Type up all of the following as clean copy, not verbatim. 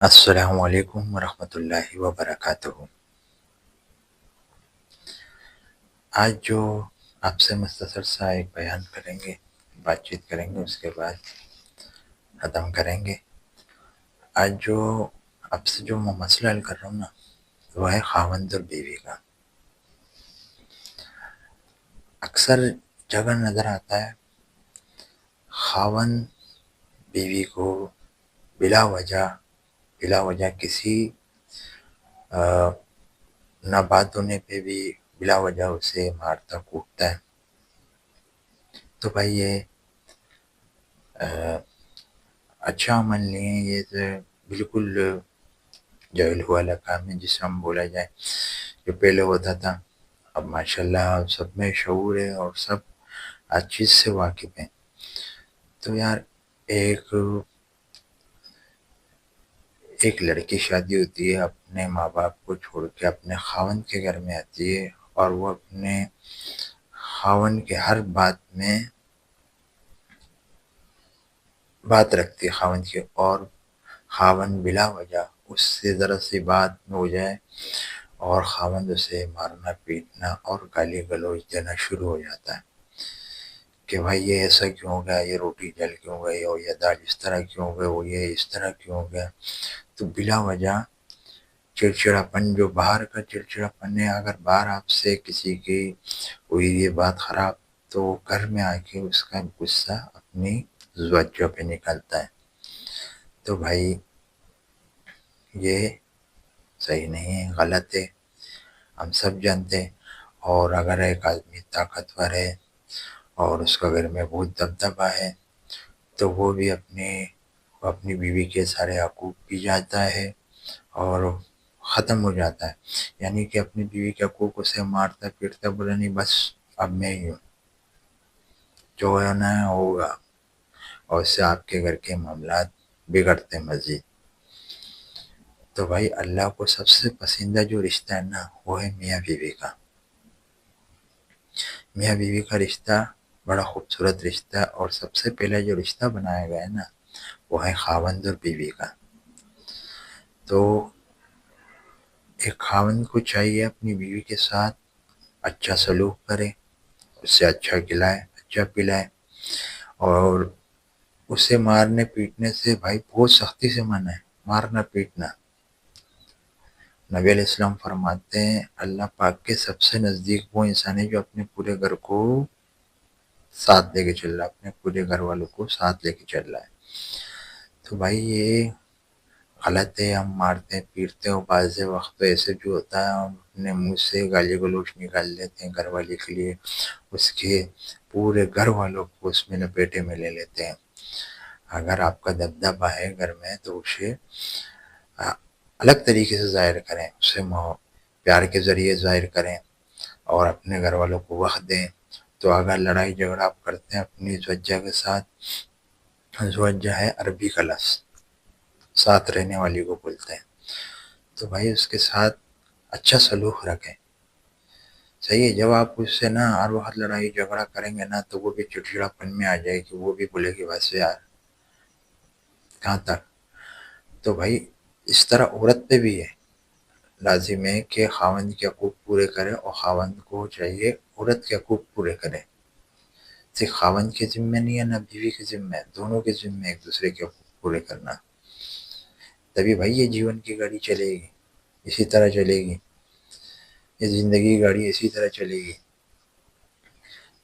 السلام علیکم ورحمۃ اللہ وبرکاتہ۔ آج جو آپ سے مختصر سا ایک بیان کریں گے، بات چیت کریں گے، اس کے بعد ختم کریں گے۔ آج جو آپ سے جو میں مسئلہ حل کر رہا ہوں نا، وہ ہے خاوند اور بیوی کا۔ اکثر جگہ نظر آتا ہے خاوند بیوی کو بلا وجہ کسی نہ بات ہونے پہ بھی بلا وجہ اسے مارتا کوٹتا ہے۔ تو بھائی یہ اچھا عمل نہیں ہے، یہ تو بالکل جاہل والا کام ہے جسے ہم بولا جائے۔ جو پہلے ہوتا تھا، اب ماشاءاللہ سب میں شعور ہے اور سب ہر چیز سے واقف ہیں۔ تو یار ایک لڑکی شادی ہوتی ہے، اپنے ماں باپ کو چھوڑ کے اپنے خاوند کے گھر میں آتی ہے، اور وہ اپنے خاوند کے ہر بات میں بات رکھتی ہے خاوند کی، اور خاوند بلا وجہ اس سے ذرا سی بات ہو جائے اور خاوند اسے مارنا پیٹنا اور گالی گلوچ دینا شروع ہو جاتا ہے کہ بھائی یہ ایسا کیوں ہو گیا، یہ روٹی جل کیوں گئی، اور یہ دال اس طرح کیوں ہو گئی، وہ یہ اس طرح کیوں ہو گیا۔ تو بلا وجہ چڑچڑاپن، جو باہر کا چڑچڑاپن ہے، اگر باہر آپ سے کسی کی ہوئی یہ بات خراب، تو گھر میں آ کے اس کا غصہ اپنی زوجہ پہ نکالتا ہے۔ تو بھائی یہ صحیح نہیں ہے، غلط ہے، ہم سب جانتے ہیں۔ اور اگر ایک آدمی طاقتور ہے اور اس کا گھر میں بہت دبدبہ ہے، تو وہ بھی اپنی بیوی کے سارے حقوق پی جاتا ہے اور ختم ہو جاتا ہے۔ یعنی کہ اپنی بیوی کے حقوق اسے مارتا پیٹتا، بولا نہیں بس اب میں ہی ہوں، جو ہونا ہے ہوگا، اور اس سے آپ کے گھر کے معاملات بگڑتے مزید۔ تو بھائی اللہ کو سب سے پسندیدہ جو رشتہ ہے نا، وہ ہے میاں بیوی کا۔ میاں بیوی کا رشتہ بڑا خوبصورت رشتہ ہے، اور سب سے پہلے جو رشتہ بنایا گیا ہے نا، وہ ہے خاوند اور بیوی کا۔ تو ایک خاوند کو چاہیے اپنی بیوی کے ساتھ اچھا سلوک کرے، اس سے اچھا کھلائے، اچھا پلائے، اور اسے مارنے پیٹنے سے بھائی بہت سختی سے منع ہے، مارنا پیٹنا۔ نبی علیہ السلام فرماتے ہیں اللہ پاک کے سب سے نزدیک وہ انسان ہے جو اپنے پورے گھر کو ساتھ لے کے چل رہا ہے، اپنے پورے گھر والوں کو ساتھ لے کے چل رہا ہے۔ تو بھائی یہ غلط ہے، ہم مارتے ہیں پیٹتے ہیں، بعض وقت تو ایسے بھی ہوتا ہے ہم اپنے منہ سے گالی گلوچ نکال لیتے ہیں گھر والے کے لیے، اس کے پورے گھر والوں کو اس میں لپیٹے میں لے لیتے ہیں۔ اگر آپ کا دبدبہ ہے گھر میں تو اسے الگ طریقے سے ظاہر کریں، اسے پیار کے ذریعے ظاہر کریں اور اپنے گھر والوں کو وقت دیں۔ تو اگر لڑائی جھگڑا آپ کرتے ہیں اپنی زوجہ کے ساتھ، زوجہ ہے عربی کا لفظ، ساتھ رہنے والی کو بولتے ہیں، تو بھائی اس کے ساتھ اچھا سلوک رکھیں۔ صحیح ہے، جب آپ اس سے نا ہر وقت لڑائی جھگڑا کریں گے نا، تو وہ بھی چڑچڑاپن میں آ جائے گی، وہ بھی بولے گی بس یار کہاں تک۔ تو بھائی اس طرح عورت پہ بھی ہے، لازم ہے کہ خاوند کے حقوق پورے کرے، اور خاوند کو چاہیے عورت کے حقوق پورے کرے۔ صرف خاوند کے ذمہ نہیں ہے، نہ بیوی کے ذمہ ہے، دونوں کے ذمہ ایک دوسرے کے حقوق پورے کرنا، تبھی بھائی یہ جیون کی گاڑی چلے گی، اسی طرح چلے گی، یہ زندگی کی گاڑی اسی طرح چلے گی۔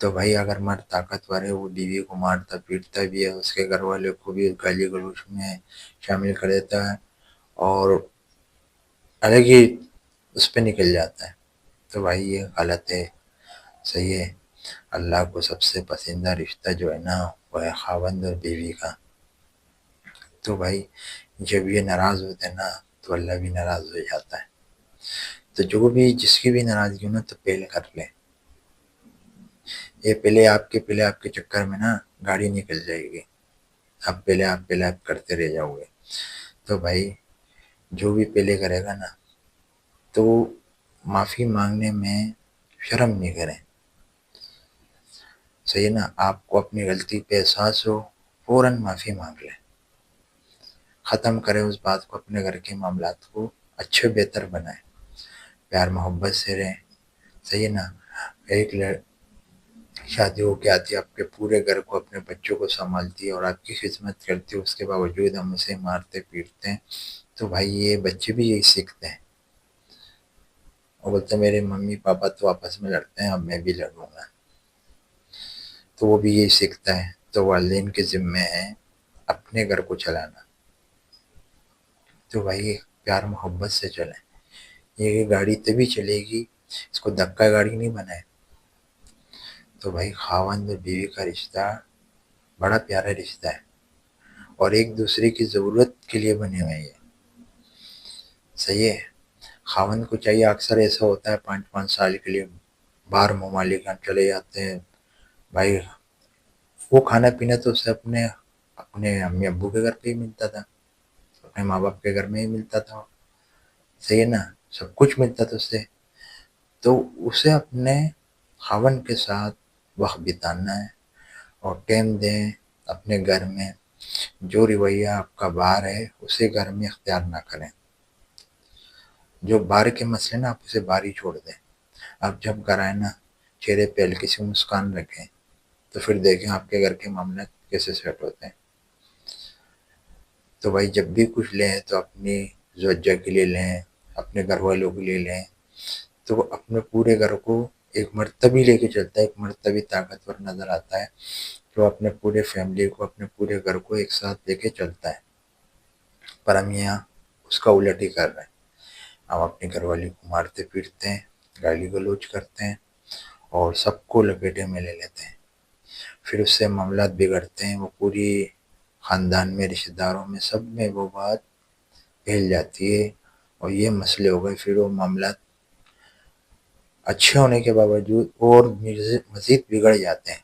تو بھائی اگر مرد طاقتور ہے، وہ بیوی کو مارتا پیٹتا بھی ہے، اس کے گھر والے کو بھی گالی گلوچ میں شامل کر دیتا ہے، اور الگ ہی اس پہ نکل جاتا ہے، تو بھائی یہ غلط ہے۔ صحیح ہے، اللہ کو سب سے پسندیدہ رشتہ جو ہے نا، وہ ہے خاوند اور بیوی کا۔ تو بھائی جب یہ ناراض ہوتے ہیں نا، تو اللہ بھی ناراض ہو جاتا ہے۔ تو جو بھی جس کی بھی ناراضگی ہو نا، تو پہلے کر لیں، یہ پہلے آپ کے چکر میں نا گاڑی نکل جائے گی، اب پہلے آپ کرتے رہ جاؤ گے۔ تو بھائی جو بھی پہلے کرے گا نا، تو معافی مانگنے میں شرم نہیں کریں۔ صحیح ہے نا، آپ کو اپنی غلطی پہ احساس ہو، فوراً معافی مانگ لیں، ختم کریں اس بات کو، اپنے گھر کے معاملات کو اچھے بہتر بنائیں، پیار محبت سے رہیں، صحیح ہے نا۔ ایک شادی ہو کے آتی ہے، آپ کے پورے گھر کو اپنے بچوں کو سنبھالتی ہے اور آپ کی خدمت کرتی ہے، اس کے باوجود ہم اسے مارتے پیٹتے ہیں، تو بھائی یہ بچے بھی یہی سیکھتے ہیں اور بولتے ہیں میرے ممی پاپا تو آپس میں لڑتے ہیں، اب میں بھی لڑوں گا، تو وہ بھی یہی سیکھتا ہے۔ تو والدین کے ذمے ہے اپنے گھر کو چلانا، تو بھائی پیار محبت سے چلیں۔ یہ گاڑی تبھی چلے گی، اس کو دھکا گاڑی نہیں بنائے۔ تو بھائی خاوند اور بیوی کا رشتہ بڑا پیارا رشتہ ہے اور ایک دوسرے کی ضرورت کے لیے بنے ہوئے ہیں یہ، صحیح ہے۔ خاوند کو چاہیے، اکثر ایسا ہوتا ہے 5 سال کے لیے باہر ممالک چلے جاتے ہیں، بھائی وہ کھانا پینا تو اسے اپنے امی ابو کے گھر پہ ہی ملتا تھا، اپنے ماں باپ کے گھر میں ہی ملتا تھا، صحیح ہے نا، سب کچھ ملتا تھا اسے۔ تو اسے اپنے خاوند کے ساتھ وقت بتانا ہے اور ٹائم دیں اپنے گھر میں۔ جو رویہ آپ کا باہر ہے اسے گھر میں اختیار نہ کریں، جو باہر کے مسئلے نا آپ اسے باہر ہی چھوڑ دیں۔ آپ جب گھر آئے نا، چہرے پہ ہلکی سی مسکان رکھیں، تو پھر دیکھیں آپ کے گھر کے معاملات کیسے سیٹ ہوتے ہیں۔ تو بھائی جب بھی کچھ لیں تو اپنی زوجہ کے لیے لیں، اپنے گھر والوں کے لیے لیں، تو اپنے پورے گھر کو ایک مرتبہ لے کے چلتا ہے، ایک مرتبہ طاقتور نظر آتا ہے جو اپنے پورے فیملی کو، اپنے پورے گھر کو ایک ساتھ لے کے چلتا ہے۔ پر ہم یہاں اس کا الٹ ہی کر رہے ہیں، ہم اپنے گھر والے کو مارتے پیٹتے ہیں، گالی گلوچ کرتے ہیں اور سب کو لپیٹے میں لے لیتے ہیں، پھر اس سے معاملات بگڑتے ہیں، وہ پوری خاندان میں، رشتہ داروں میں، سب میں وہ بات پھیل جاتی ہے اور یہ مسئلے ہو گئے، پھر وہ معاملات اچھے ہونے کے باوجود اور مزید بگڑ جاتے ہیں۔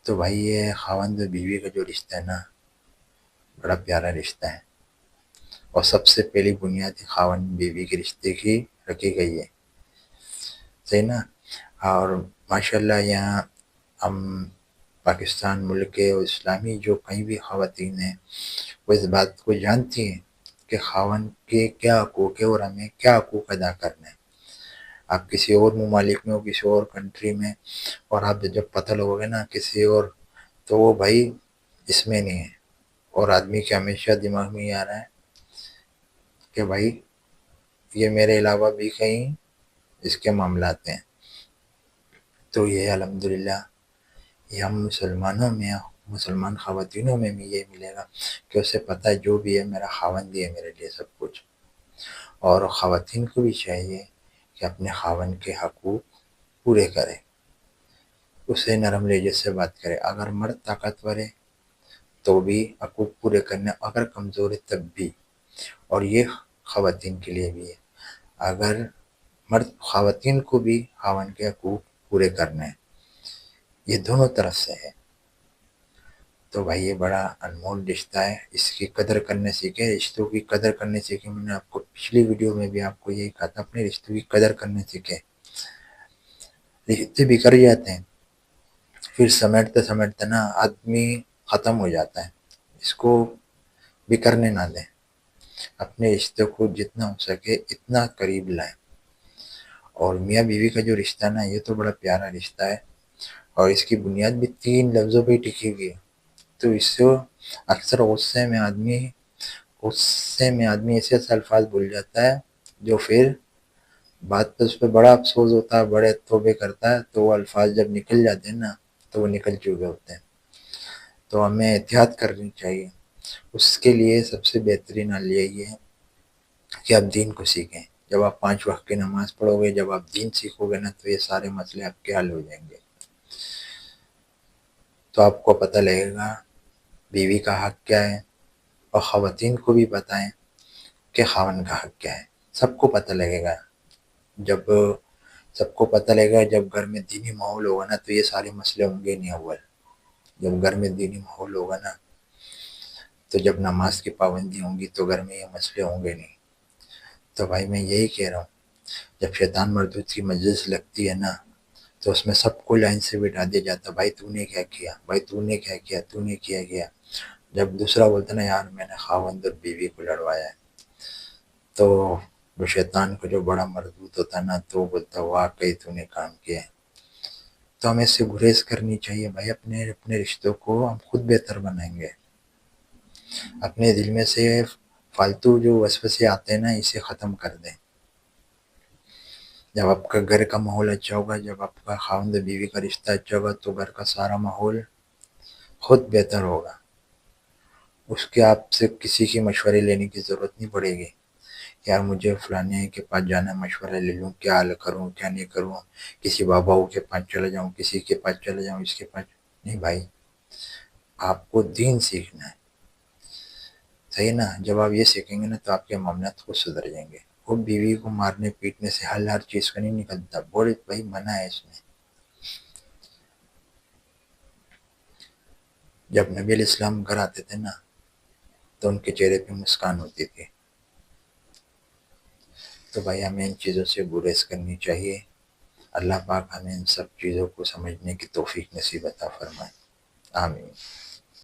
تو بھائی یہ خاوند و بیوی کا جو رشتہ ہے نا، بڑا پیارا رشتہ ہے اور سب سے پہلی بنیاد خاوند بیوی کے رشتے کی رکھی گئی ہے، صحیح نا۔ اور ماشاءاللہ یہاں ہم پاکستان ملک کے اور اسلامی جو کہیں بھی خواتین ہیں وہ اس بات کو جانتی ہیں کہ خاوند کے کیا حقوق ہے اور ہمیں کیا حقوق ادا کرنے ہیں۔ آپ کسی اور ممالک میں ہو، کسی اور کنٹری میں، اور آپ جب پتہ لگو گے نا کسی اور، تو وہ بھائی اس میں نہیں ہے، اور آدمی کے ہمیشہ دماغ میں یہ آ رہا ہے کہ بھائی یہ میرے علاوہ بھی کہیں اس کے معاملات ہیں۔ تو یہ الحمدللہ یہ ہم مسلمانوں میں، مسلمان خواتینوں میں بھی یہ ملے گا کہ اسے پتہ ہے جو بھی ہے میرا خاوند ہی ہے میرے لیے سب کچھ۔ اور خواتین کو بھی چاہیے کہ اپنے خاوند کے حقوق پورے کرے، اسے نرم لہجے سے بات کرے۔ اگر مرد طاقتور ہے تو بھی حقوق پورے کرنے، اگر کمزور ہے تب بھی، اور یہ خواتین کے لیے بھی ہے، اگر مرد خواتین کو بھی خاوند کے حقوق پورے کرنے ہیں، یہ دونوں طرف سے ہے۔ تو بھائی یہ بڑا انمول رشتہ ہے، اس کی قدر کرنے سیکھیں، رشتوں کی قدر کرنے سیکھیں۔ میں نے آپ کو پچھلی ویڈیو میں بھی آپ کو یہی کہا تھا، اپنے رشتوں کی قدر کرنے سیکھیں۔ رشتے بکھر جاتے ہیں، پھر سمیٹتے سمیٹتے نا آدمی ختم ہو جاتا ہے، اس کو بکھرنے نہ دیں، اپنے رشتے کو جتنا ہو سکے اتنا قریب لائیں۔ اور میاں بیوی کا جو رشتہ نا، یہ تو بڑا پیارا رشتہ ہے اور اس کی بنیاد بھی 3 لفظوں پہ ٹکی ہوئی ہے۔ تو اس سے اکثر غصے میں آدمی ایسے ایسے الفاظ بول جاتا ہے جو پھر بات پہ اس پہ بڑا افسوس ہوتا ہے، بڑے توبے کرتا ہے، تو وہ الفاظ جب نکل جاتے ہیں نا تو وہ نکل چکے ہوتے ہیں۔ تو ہمیں احتیاط کرنی چاہیے، اس کے لیے سب سے بہترین حل یہی ہے کہ آپ دین کو سیکھیں۔ جب آپ 5 وقت کی نماز پڑھو گے، جب آپ دین سیکھو گے نا، تو یہ سارے مسئلے آپ کے حل ہو جائیں گے۔ تو آپ کو پتہ لگے گا بیوی کا حق کیا ہے، اور خواتین کو بھی بتائیں کہ خاوند کا حق کیا ہے، سب کو پتہ لگے گا۔ جب سب کو پتہ لگے گا، جب گھر میں دینی ماحول ہوگا نا، تو یہ سارے مسئلے ہوں گے نہیں۔ اول جب گھر میں دینی ماحول ہوگا نا، تو جب نماز کی پابندی ہوں گی تو گھر میں یہ مسئلے ہوں گے نہیں۔ تو بھائی میں یہی کہہ رہا ہوں، جب شیطان مردود کی مجلس لگتی ہے نا، تو اس میں سب کو لائن سے بٹھا دیا جاتا ہے، بھائی تو نے کیا کیا، بھائی تو نے کیا کیا، تو نے کیا کیا۔ جب دوسرا بولتا نا یار میں نے خاوند اور بیوی کو لڑوایا ہے، تو وہ شیطان کو جو بڑا مضبوط ہوتا ہے نا، تو وہ بولتا واقعی تو نے کام کیا ہے۔ تو ہمیں اس سے گریز کرنی چاہیے بھائی، اپنے رشتوں کو ہم خود بہتر بنائیں گے۔ اپنے دل میں سے فالتو جو وسوسے آتے ہیں نا، اسے ختم کر دیں۔ جب آپ کا گھر کا ماحول اچھا ہوگا، جب آپ کا خاوند بیوی کا رشتہ اچھا ہوگا، تو گھر کا سارا ماحول خود بہتر ہوگا۔ اس کے آپ سے کسی کی مشورے لینے کی ضرورت نہیں پڑے گی، یار مجھے فلانے کے پاس جانا، مشورہ لے لوں، کیا حل کروں کیا نہیں کروں، کسی باباؤ کے پاس چلا جاؤں، کسی کے پاس چلا جاؤں، اس کے پاس نہیں بھائی، آپ کو دین سیکھنا ہے، صحیح نا؟ جب آپ یہ سیکھیں گے نا تو آپ کے معاملات خود سدھر جائیں گے۔ وہ بیوی کو مارنے پیٹنے سے حل ہر چیز کا نہیں نکلتا، بولے بھائی منع ہے اس میں۔ جب نبی علیہ السلام گھر آتے تھے نا، تو ان کے چہرے پہ مسکان ہوتی تھی۔ تو بھائی ہمیں ان چیزوں سے گریز کرنی چاہیے۔ اللہ پاک ہمیں ان سب چیزوں کو سمجھنے کی توفیق نصیب عطا فرمائے، آمین۔